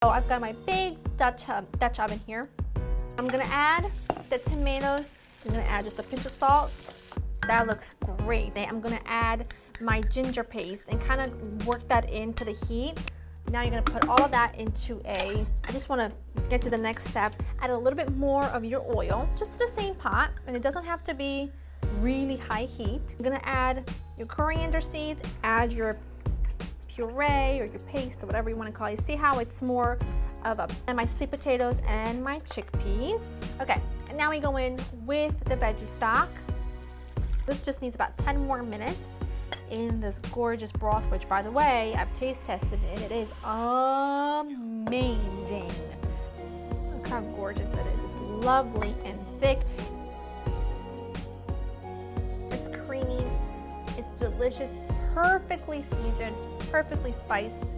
So I've got my big Dutch oven here. I'm gonna add the tomatoes. I'm gonna add just a pinch of salt. That looks great. I'm gonna add my ginger paste and kind of work that into the heat. Now you're gonna put all of that into I just wanna get to the next step. Add a little bit more of your oil, just to the same pot, and it doesn't have to be really high heat. I'm gonna add your coriander seeds, add your puree or your paste or whatever you want to call it. See how it's more of and my sweet potatoes and my chickpeas. Okay, and now we go in with the veggie stock. This just needs about 10 more minutes in this gorgeous broth, which by the way, I've taste tested it. It is amazing. Look how gorgeous that is. It's lovely and thick. It's creamy, it's delicious, perfectly seasoned, perfectly spiced.